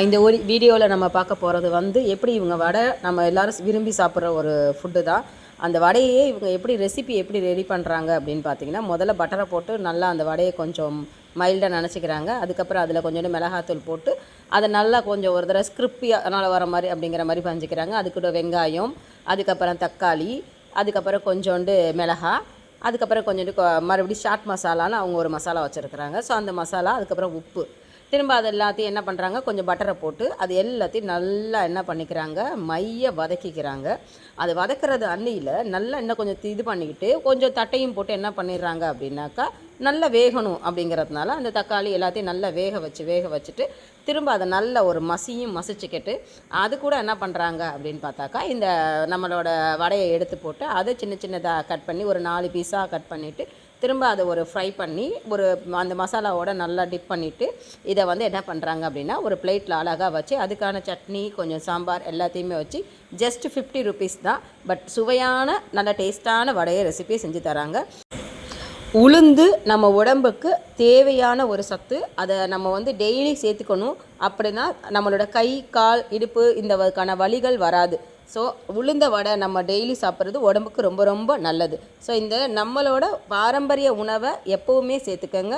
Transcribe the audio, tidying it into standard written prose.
இந்த ஒரு வீடியோவில் நம்ம பார்க்க போகிறது வந்து எப்படி இவங்க வடை நம்ம எல்லோரும் விரும்பி சாப்பிட்ற ஒரு ஃபுட்டு தான். அந்த வடையே இவங்க ரெசிபி எப்படி ரெடி பண்ணுறாங்க அப்படின்னு பார்த்தீங்கன்னா, முதல்ல பட்டரை போட்டு நல்லா அந்த வடையை கொஞ்சம் மைல்டாக நினச்சிக்கிறாங்க. அதுக்கப்புறம் அதில் கொஞ்சோண்டு மிளகாத்தூள் போட்டு அதை நல்லா கொஞ்சம் ஒரு தடவை ஸ்கிரிப்பியாக அதனால் வர மாதிரி அப்படிங்கிற மாதிரி பஞ்சிக்கிறாங்க. அதுக்கூட வெங்காயம், அதுக்கப்புறம் தக்காளி, அதுக்கப்புறம் கொஞ்சோண்டு மிளகா, அதுக்கப்புறம் கொஞ்சோண்டு மறுபடியும் சாட் மசாலான்னு அவங்க ஒரு மசாலா வச்சுருக்குறாங்க. ஸோ அந்த மசாலா, அதுக்கப்புறம் உப்பு, திரும்ப அது எல்லாத்தையும் என்ன பண்ணுறாங்க, கொஞ்சம் பட்டரை போட்டு அது எல்லாத்தையும் நல்லா என்ன பண்ணிக்கிறாங்க, மைய வதக்கிக்கிறாங்க. அது வதக்கிறது அன்னியில் நல்லா இன்னும் கொஞ்சம் இது பண்ணிக்கிட்டு கொஞ்சம் தட்டையும் போட்டு என்ன பண்ணிடுறாங்க அப்படின்னாக்கா, நல்லா வேகணும் அப்படிங்கிறதுனால அந்த தக்காளி எல்லாத்தையும் நல்லா வேக வச்சுட்டு திரும்ப அதை நல்ல ஒரு மசிச்சுக்கிட்டு அது கூட என்ன பண்ணுறாங்க அப்படின்னு பார்த்தாக்கா, இந்த நம்மளோட வடையை எடுத்து போட்டு அதை சின்ன சின்னதாக கட் பண்ணி ஒரு 4 பீஸாக கட் பண்ணிவிட்டு திரும்ப அதை ஒரு ஃப்ரை பண்ணி அந்த மசாலாவோட நல்லா டிப் பண்ணிவிட்டு இதை வந்து என்ன பண்ணுறாங்க அப்படின்னா, ஒரு பிளேட்டில் அழகாக வச்சு அதுக்கான சட்னி, கொஞ்சம் சாம்பார் எல்லாத்தையுமே வச்சு ஜஸ்ட் 50 ருபீஸ் தான். பட் சுவையான நல்ல டேஸ்ட்டான வடையை ரெசிபியை செஞ்சு தராங்க. உளுந்து நம்ம உடம்புக்கு தேவையான ஒரு சத்து. அதை நம்ம வந்து டெய்லி சேர்த்துக்கணும். அப்படின்னா நம்மளோட கை, கால், இடுப்பு இந்த வலிகள் வராது. ஸோ உளுந்த வடை நம்ம டெய்லி சாப்பிட்றது உடம்புக்கு ரொம்ப ரொம்ப நல்லது. ஸோ இந்த நம்மளோட பாரம்பரிய உணவை எப்போவுமே சேர்த்துக்கங்க.